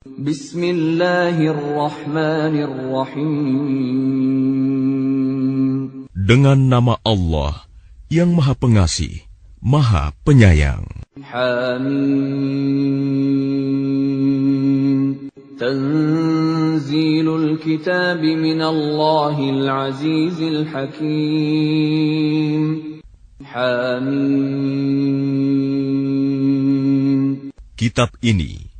Bismillahirrahmanirrahim. Dengan nama Allah yang Maha Pengasih, Maha Penyayang. Hamim. Tanzilul kitab minallahil azizil hakim. Hamim. Kitab ini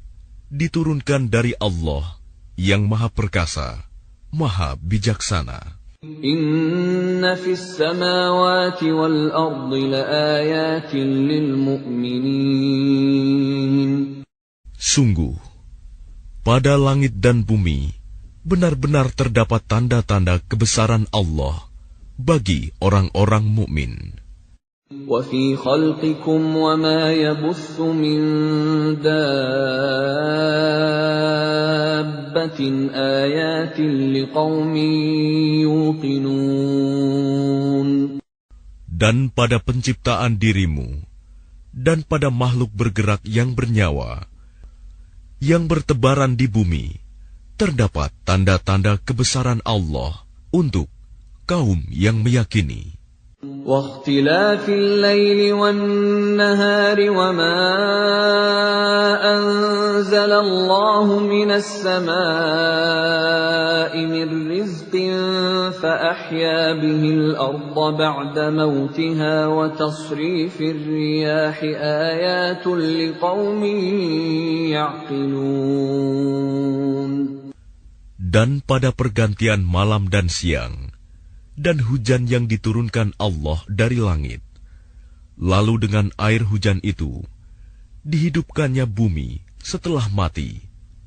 diturunkan dari Allah yang Maha Perkasa, Maha Bijaksana. Inna fis samawati wal ardi laayatin lil mu'minin. Sungguh, pada langit dan bumi benar-benar terdapat tanda-tanda kebesaran Allah bagi orang-orang mukmin. Wa fi khalqikum wa ma yabuthu min dabbatin ayatin liqaumin yuqinun. Dan pada penciptaan dirimu dan pada makhluk bergerak yang bernyawa yang bertebaran di bumi terdapat tanda-tanda kebesaran Allah untuk kaum yang meyakini. واختلاف الليل والنهار وما أنزل الله من السماء من رزق فأحيا به الأرض بعد موتها وتصريف الرياح آيات لقوم يعقلون. Dan pada pergantian malam dan siang dan hujan yang diturunkan Allah dari langit. Lalu dengan air hujan itu, dihidupkannya bumi setelah mati,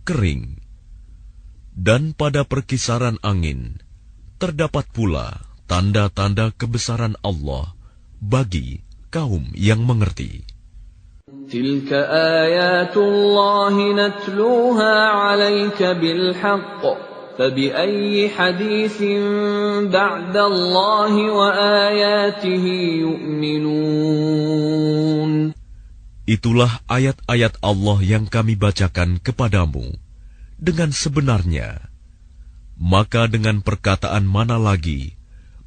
kering. Dan pada perkisaran angin, terdapat pula tanda-tanda kebesaran Allah bagi kaum yang mengerti. Tilka ayatullahi natluha 'alaika bilhaqq. فَبِأَيِّ حَدِيثٍ بَعْدَ اللَّهِ وَآيَاتِهِ يُؤْمِنُونَ. Itulah ayat-ayat Allah yang kami bacakan kepadamu dengan sebenarnya. Maka dengan perkataan mana lagi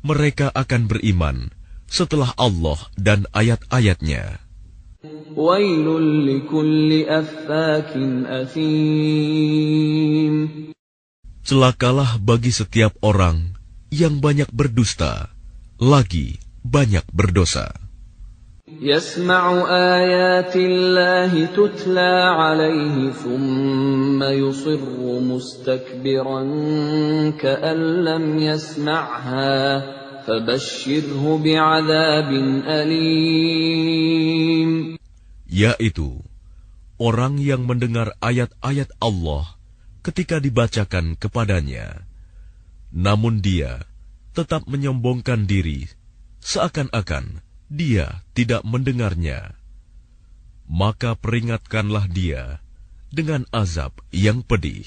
mereka akan beriman setelah Allah dan ayat-ayatnya. Wailul likulli affakin athim. Celakalah bagi setiap orang yang banyak berdusta, lagi banyak berdosa. Yasma'u ayatillahi tutla 'alaihi thumma yusirru mustakbiran ka'an lam yasma'ha fabashshirhu bi'adzabin alim. Yaitu orang yang mendengar ayat-ayat Allah ketika dibacakan kepadanya, namun dia tetap menyombongkan diri, seakan-akan dia tidak mendengarnya. Maka peringatkanlah dia dengan azab yang pedih.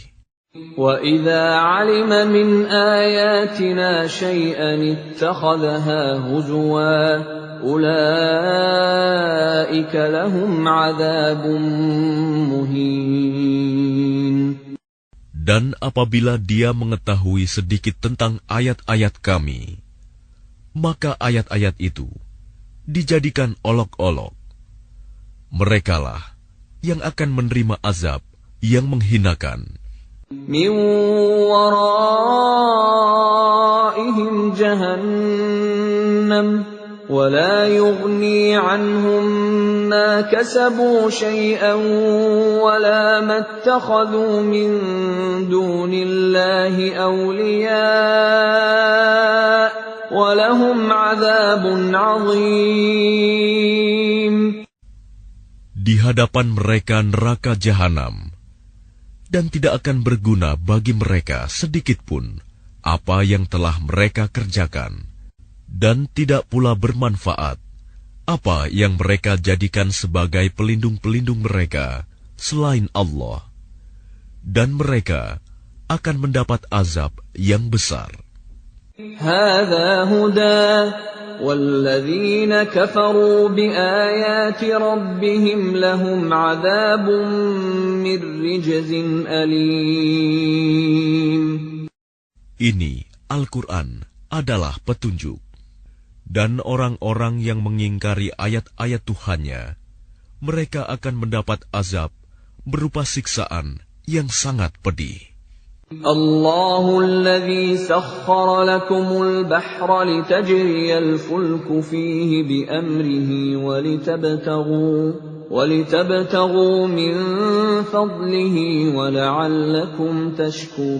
وَإِذَا عَلِمَ مِنْ آيَاتِنَا شَيْئًا اتَّخَذَهَا هُزُوًا أُولَئِكَ لَهُمْ عَذَابٌ مُهِينٌ. Dan apabila dia mengetahui sedikit tentang ayat-ayat kami, maka ayat-ayat itu dijadikan olok-olok. Merekalah yang akan menerima azab yang menghinakan. Min waraihim jahannam ولا يغني عنهم ما كسبوا شيئا ولا ما اتخذوا من دون الله أولياء ولهم عذاب عظيم. Di hadapan mereka neraka jahanam, dan tidak akan berguna bagi mereka sedikitpun apa yang telah mereka kerjakan. Dan tidak pula bermanfaat apa yang mereka jadikan sebagai pelindung-pelindung mereka selain Allah. Dan mereka akan mendapat azab yang besar. Hadza huda walladzina kafaru biayati rabbihim lahum 'adzabun من رجز أليم. Ini Al-Quran adalah petunjuk. Dan orang-orang yang mengingkari ayat-ayat Tuhannya, mereka akan mendapat azab berupa siksaan yang sangat pedih. الله الذي سخر لكم البحر لتجري الفلك فيه بأمره ولتبتغوا من فضله ولعلكم تشكرون.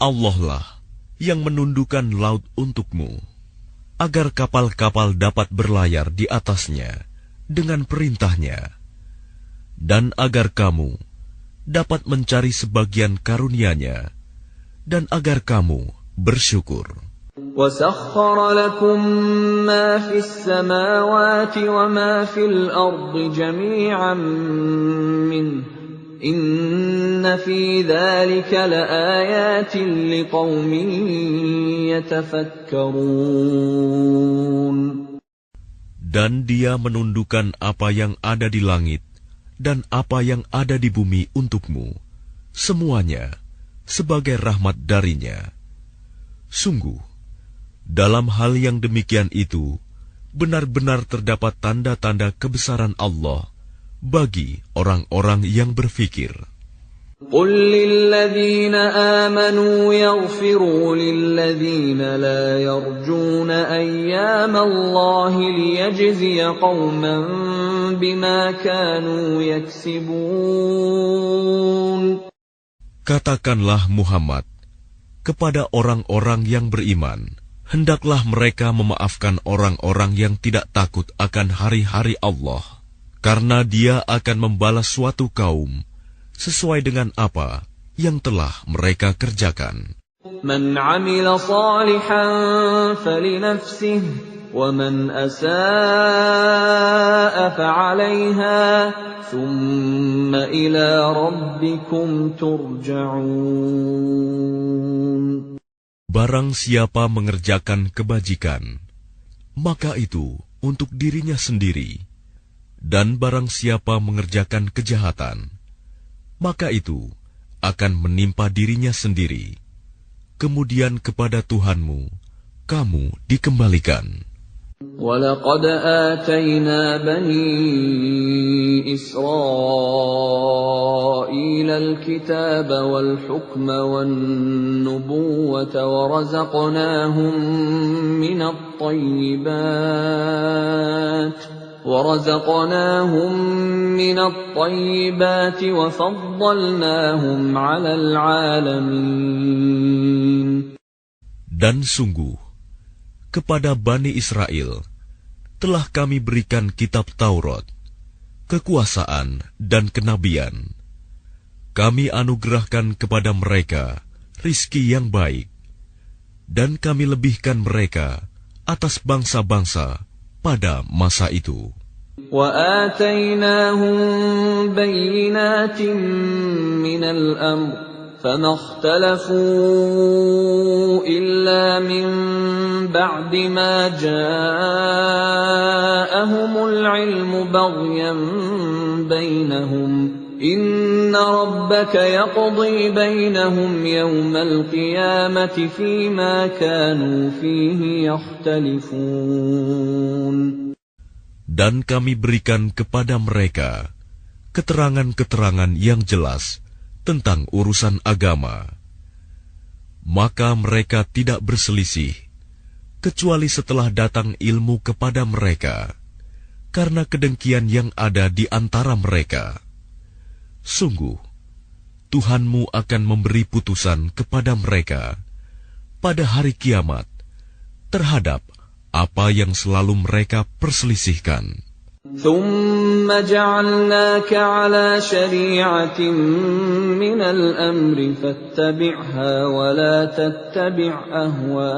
Allah lah yang menundukkan laut untukmu, agar kapal-kapal dapat berlayar di atasnya dengan perintahnya, dan agar kamu dapat mencari sebagian karunia-Nya, dan agar kamu bersyukur. وَسَخَّرَ لَكُم مَّا فِي السَّمَاوَاتِ وَمَا فِي الْأَرْضِ جَمِيعًا مِّنْهُ إِنَّ فِي ذَلِكَ لَآيَاتٍ لِقَوْمٍ يَتَفَكَّرُونَ. Dan Dia menundukkan apa yang ada di langit dan apa yang ada di bumi untukmu, semuanya sebagai rahmat darinya. Sungguh, dalam hal yang demikian itu, benar-benar terdapat tanda-tanda kebesaran Allah bagi orang-orang yang berfikir. قُلْ لِلَّذِينَ آمَنُوا يَغْفِرُوا لِلَّذِينَ لَا يَرْجُونَ أَيَّامَ اللَّهِ لِيَجْزِيَ قَوْمًا بِمَا كَانُوا يَكْسِبُونَ. Katakanlah Muhammad kepada orang-orang yang beriman, hendaklah mereka memaafkan orang-orang yang tidak takut akan hari-hari Allah, karena Dia akan membalas suatu kaum sesuai dengan apa yang telah mereka kerjakan. Man 'amila shalihan falinafsihi wa man asaa'a fa'alayha thumma ila rabbikum turja'un. Barang siapa mengerjakan kebajikan, maka itu untuk dirinya sendiri, dan barang siapa mengerjakan kejahatan, maka itu akan menimpa dirinya sendiri. Kemudian kepada Tuhanmu kamu dikembalikan. وَلَقَدْ آتَيْنَا بَنِي إِسْرَائِيلَ الْكِتَابَ وَالْحُكْمَ وَالنُّبُوَّةَ وَرَزَقْنَاهُم مِّنَ الطَّيِّبَاتِ وَفَضَّلْنَاهُمْ عَلَى الْعَالَمِينَ. Dan sungguh, kepada Bani Israel telah kami berikan kitab Taurat, kekuasaan dan kenabian. Kami anugerahkan kepada mereka rizki yang baik, dan kami lebihkan mereka atas bangsa-bangsa pada masa itu. وَآتَيْنَاهُمْ بَيِّنَاتٍ مِّنَ الْأَمْرِ فَمَا اخْتَلَفُوا إِلَّا مِن بَعْدِ مَا جَاءَهُمُ الْعِلْمُ بَغْيًا بَيْنَهُمْ إِنَّ رَبَّكَ يَقْضِي بَيْنَهُمْ يَوْمَ الْقِيَامَةِ فِيمَا كَانُوا فِيهِ يَخْتَلِفُونَ. Dan kami berikan kepada mereka keterangan-keterangan yang jelas tentang urusan agama. Maka mereka tidak berselisih, kecuali setelah datang ilmu kepada mereka, karena kedengkian yang ada di antara mereka. Sungguh, Tuhanmu akan memberi putusan kepada mereka pada hari kiamat terhadap apa yang selalu mereka perselisihkan. ثُمَّ جَعَلْنَاكَ عَلَى شَرِيعَةٍ مِّنَ الْأَمْرِ فَاتَّبِعْهَا وَلَا تَتَّبِعْ أَهْوَاءَ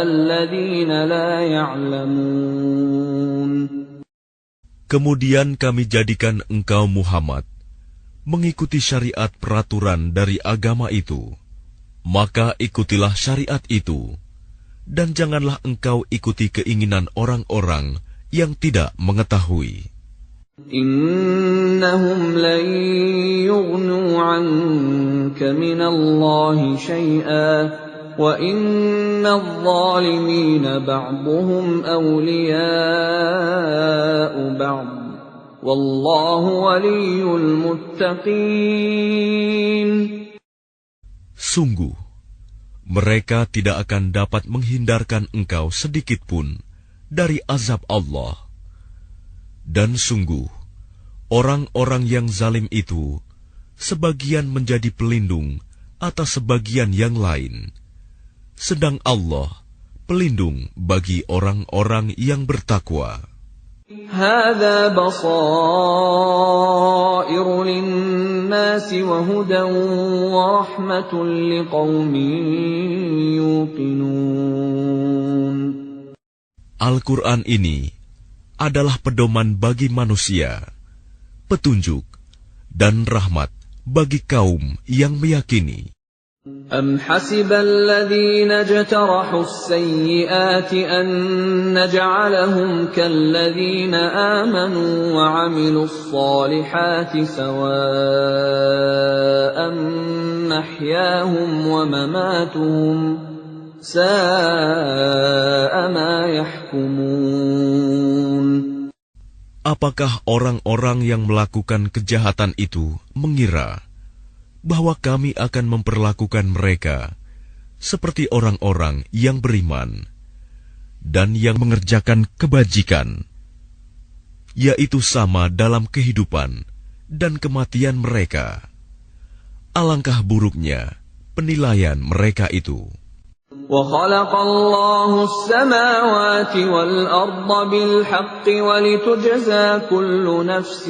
الَّذِينَ لَا يَعْلَمُونَ. Kemudian kami jadikan engkau Muhammad mengikuti syariat peraturan dari agama itu, maka ikutilah syariat itu, dan janganlah engkau ikuti keinginan orang-orang yang tidak mengetahui. Innahum lan yughnu 'anka minallahi syai'an wa innadh dhalimina ba'dhuhum awliya'u ba'd wallahu waliyyul muttaqin. Sungguh, mereka tidak akan dapat menghindarkan engkau sedikit pun dari azab Allah. Dan sungguh, orang-orang yang zalim itu sebagian menjadi pelindung atas sebagian yang lain, sedang Allah pelindung bagi orang-orang yang bertakwa. Hadza basairu lin-nasi wa hudan wa rahmatun liqaumin yuqinun. Al-Quran ini adalah pedoman bagi manusia, petunjuk dan rahmat bagi kaum yang meyakini. Am hasibal ladzina jtarahu as-sayyi'ati an naj'alahum kalladzina amanu wa 'amilus salihati sawa'an mahyahum wa mamatuhum sa'a ma yahkumun. Apakah orang-orang yang melakukan kejahatan itu mengira bahwa kami akan memperlakukan mereka seperti orang-orang yang beriman dan yang mengerjakan kebajikan, yaitu sama dalam kehidupan dan kematian mereka? Alangkah buruknya penilaian mereka itu. وَخَلَقَ اللَّهُ السَّمَاوَاتِ وَالْأَرْضَ بِالْحَقِّ وَلِتُجْزَى كُلُّ نَفْسٍ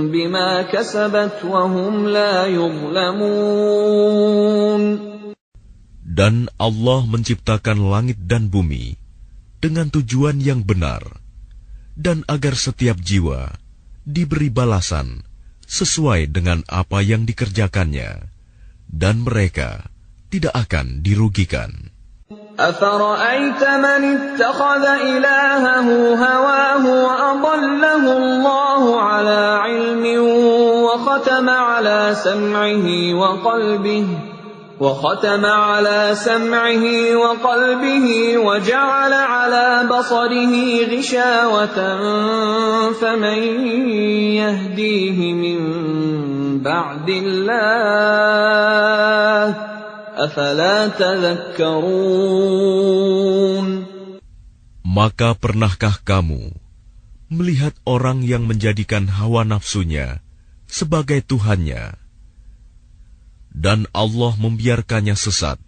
بِمَا كَسَبَتْ وَهُمْ لَا يُظْلَمُونَ. Dan Allah menciptakan langit dan bumi dengan tujuan yang benar, dan agar setiap jiwa diberi balasan sesuai dengan apa yang dikerjakannya, dan mereka tidak akan dirugikan. أَفَرَأَيْتَ مَنِ اتَّخَذَ إِلَٰهَهُ هَوَاهُ وَأَضَلَّهُ اللَّهُ عَلَىٰ عِلْمٍ وَخَتَمَ عَلَىٰ سَمْعِهِ وَقَلْبِهِ وَجَعَلَ عَلَىٰ بَصَرِهِ غِشَاوَةً فَمَن يَهْدِيهِ مِن بَعْدِ اللَّهِ أَفَلَا تَذَكَّرُونَ. Maka pernahkah kamu melihat orang yang menjadikan hawa nafsunya sebagai Tuhannya, dan Allah membiarkannya sesat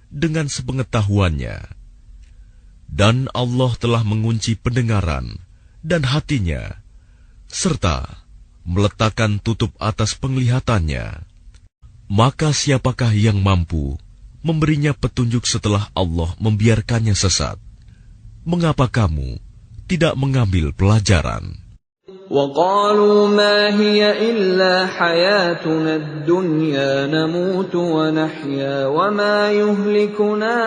dengan sepengetahuannya, dan Allah telah mengunci pendengaran dan hatinya, serta meletakkan tutup atas penglihatannya? Maka siapakah yang mampu memberinya petunjuk setelah Allah membiarkannya sesat? Mengapa kamu tidak mengambil pelajaran? وَقَالُوا مَا هِيَ إِلَّا حَيَاتُنَا الدُّنْيَا نَمُوتُ وَنَحْيَا وَمَا يُهْلِكُنَا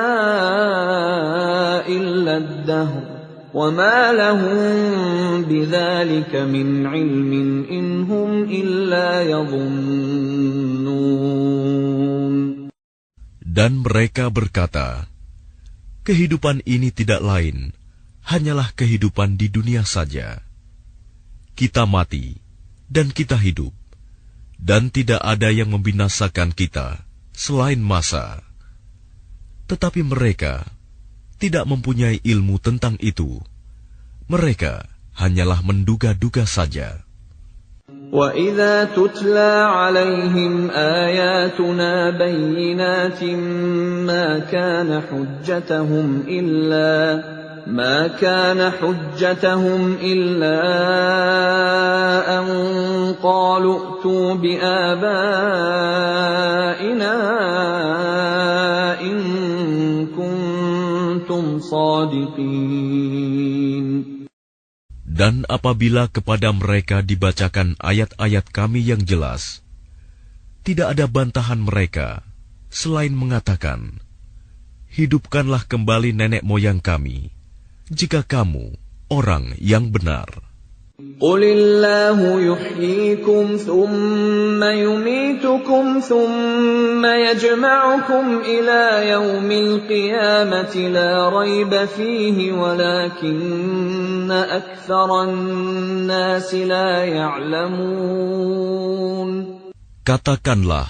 إِلَّا الدَّهْرُ وَمَا لَهُم بِذَلِكَ مِنْ عِلْمٍ إِنْ هُمْ إِلَّا يَظُنُّونَ. Dan mereka berkata, kehidupan ini tidak lain, hanyalah kehidupan di dunia saja. Kita mati, dan kita hidup, dan tidak ada yang membinasakan kita selain masa. Tetapi mereka tidak mempunyai ilmu tentang itu. Mereka hanyalah menduga-duga saja. وَإِذَا تُتْلَى عَلَيْهِمْ آيَاتُنَا بَيِّنَاتٍ مَا كَانَ حُجَّتَهُمْ إِلَّا أَن قَالُوا ائْتُوا بِآبَائِنَا إِن كُنتُمْ صَادِقِينَ. Dan apabila kepada mereka dibacakan ayat-ayat kami yang jelas, tidak ada bantahan mereka selain mengatakan, hidupkanlah kembali nenek moyang kami, jika kamu orang yang benar. قل الله يحييكم ثم يميتكم ثم يجمعكم إلى يوم القيامة لا ريب فيه ولكن أكثر الناس لا يعلمون. Katakanlah,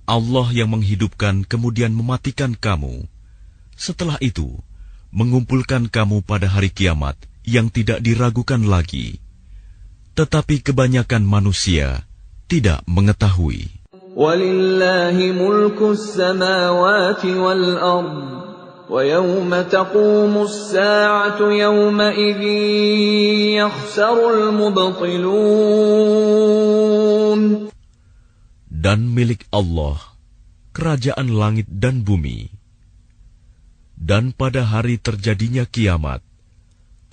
Allah yang menghidupkan kemudian mematikan kamu, setelah itu mengumpulkan kamu pada hari kiamat yang tidak diragukan lagi. Tetapi kebanyakan manusia tidak mengetahui. Walillahi mulkus samawati wal ard, wa yawma taqumus sa'atu yawma idzin yakhsarul mubtilun. Dan milik Allah kerajaan langit dan bumi. Dan pada hari terjadinya kiamat,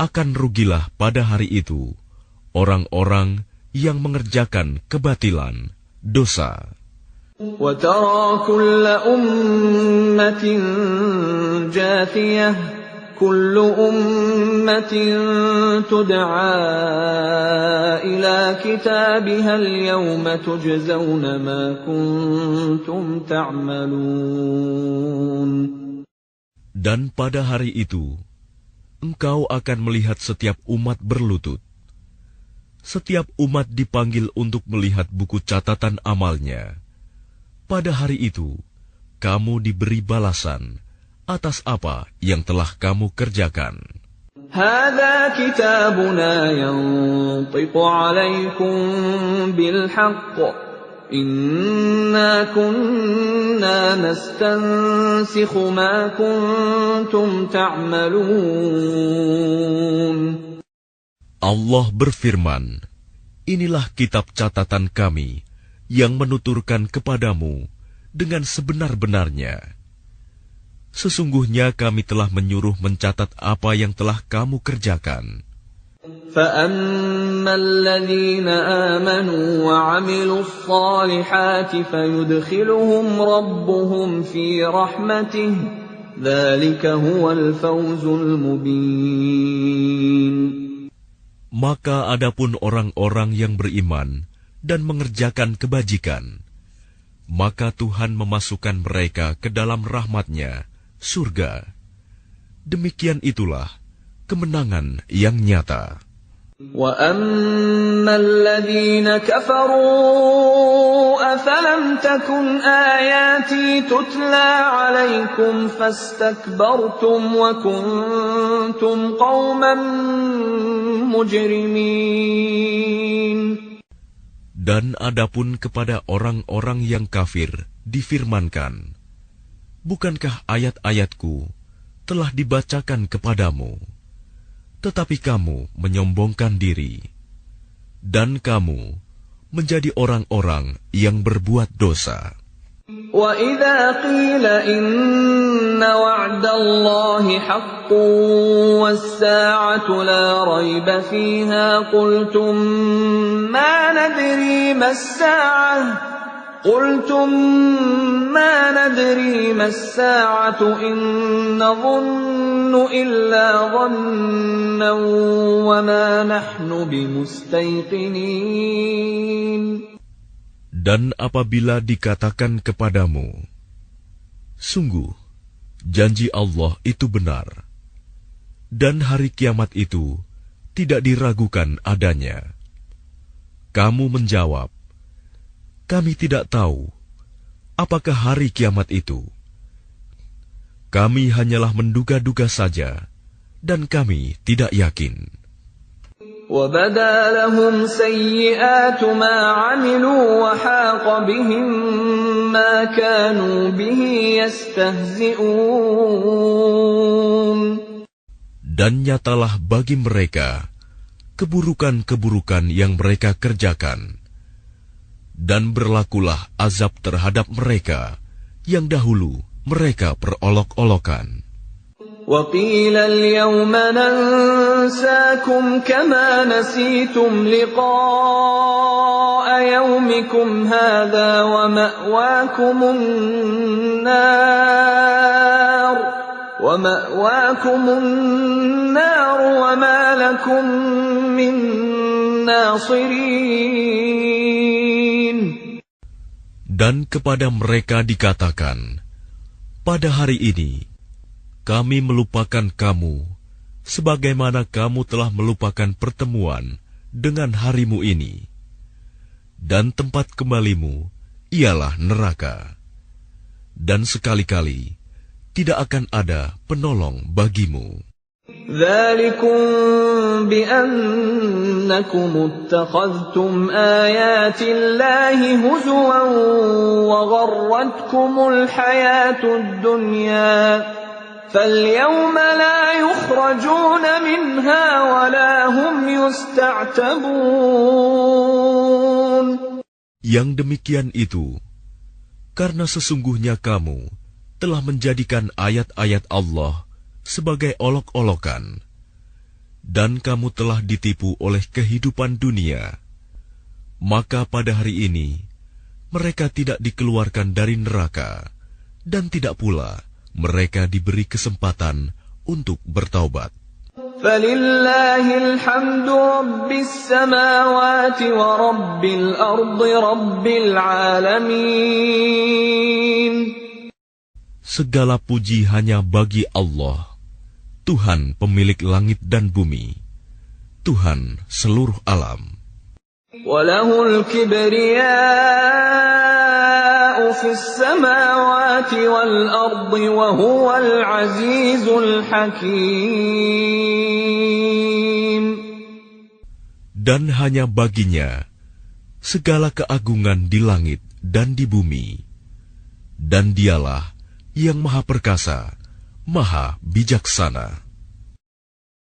akan rugilah pada hari itu orang-orang yang mengerjakan kebatilan, dosa. وَتَرَى كُلَّ أُمَّةٍ جَاثِيَةً كُلُّ أُمَّةٍ تُدْعَى إِلَى كِتَابِهَا الْيَوْمَ تُجْزَوْنَ مَا كُنتُمْ تَعْمَلُونَ. Dan pada hari itu, engkau akan melihat setiap umat berlutut. Setiap umat dipanggil untuk melihat buku catatan amalnya. Pada hari itu, kamu diberi balasan atas apa yang telah kamu kerjakan. هذا كتابنا ينطق عليكم بالحق إنا كنا نستنسخ ما كنتم تعملون. Allah berfirman, inilah kitab catatan kami yang menuturkan kepadamu dengan sebenar-benarnya. Sesungguhnya kami telah menyuruh mencatat apa yang telah kamu kerjakan. فَأَمَّا الَّذِينَ آمَنُوا وَعَمِلُوا الصَّالِحَاتِ فَيُدْخِلُهُمْ رَبُّهُمْ فِي رَحْمَتِهِ ذَلِكَ هُوَ الْفَوْزُ الْمُبِينُ. Maka adapun orang-orang yang beriman dan mengerjakan kebajikan, maka Tuhan memasukkan mereka ke dalam rahmat-Nya, surga. Demikian itulah kemenangan yang nyata. وَأَمَّا الَّذِينَ كَفَرُوا أَفَلَمْ تَكُنْ آيَاتِي تُتْلَى عَلَيْكُمْ فَاسْتَكْبَرْتُمْ وَكُنْتُمْ قَوْمًا مُجْرِمِينَ. Dan adapun kepada orang-orang yang kafir difirmankan, bukankah ayat-ayatku telah dibacakan kepadamu, tetapi kamu menyombongkan diri, dan kamu menjadi orang-orang yang berbuat dosa. وَإِذَا قِيلَ إِنَّ وَعْدَ اللَّهِ حَقٌّ وَالسَّاعَةُ لَا رَيْبَ فِيهَا قُلْتُمْ مَا نَدْرِي مَا السَّاعَةُ إِن نَّظُنُّ إِلَّا ظَنًّا وَمَا نَحْنُ بِمُسْتَيْقِنِينَ. Dan apabila dikatakan kepadamu, sungguh, janji Allah itu benar, dan hari kiamat itu tidak diragukan adanya. Kamu menjawab, kami tidak tahu apakah hari kiamat itu. Kami hanyalah menduga-duga saja, dan kami tidak yakin. وَبَدَا لَهُمْ سَيِّئَاتُ مَا عَمِلُوا وَحَاقَ بِهِم مَّا كَانُوا بِهِ يَسْتَهْزِئُونَ. Dan nyatalah bagi mereka keburukan-keburukan yang mereka kerjakan, dan berlakulah azab terhadap mereka yang dahulu mereka perolok-olokan. وَقِيلَ الْيَوْمَ نَنسَاكُمْ كَمَا نَسِيتُمْ لِقَاءَ يَوْمِكُمْ هَذَا وَمَأْوَاكُمُ وَمَأْوَاكُمُ النَّارُ وَمَا لَكُمْ مِنْ نَاصِرِينَ. Dan kepada mereka dikatakan, pada hari ini kami melupakan kamu sebagaimana kamu telah melupakan pertemuan dengan harimu ini, dan tempat kembalimu ialah neraka, dan sekali-kali tidak akan ada penolong bagimu. ذَلِكُمْ بِأَنَّكُمُ اتَّخَذْتُمْ آيَاتِ اللَّهِ هُزُوًا وَغَرَّتْكُمُ الْحَيَاةُ الدُّنْيَا فَالْيَوْمَ لَا يُخْرَجُونَ مِنْهَا وَلَا هُمْ يُسْتَعْتَبُونَ. Yang demikian itu, karena sesungguhnya kamu telah menjadikan ayat-ayat Allah sebagai olok-olokan, dan kamu telah ditipu oleh kehidupan dunia, maka pada hari ini mereka tidak dikeluarkan dari neraka, dan tidak pula mereka diberi kesempatan untuk bertaubat. فَلِلَّهِ الْحَمْدُ رَبِّ السَّمَاوَاتِ وَرَبِّ الْأَرْضِ رَبِّ الْعَالَمِينَ. Segala puji hanya bagi Allah, Tuhan pemilik langit dan bumi, Tuhan seluruh alam. وَلَهُ الْكِبْرِيَاءُ فِي السَّمَاوَاتِ وَالْأَرْضِ وَهُوَ الْعَزِيزُ الْحَكِيمُ. Dan hanya baginya segala keagungan di langit dan di bumi, dan dialah yang maha perkasa, maha bijaksana.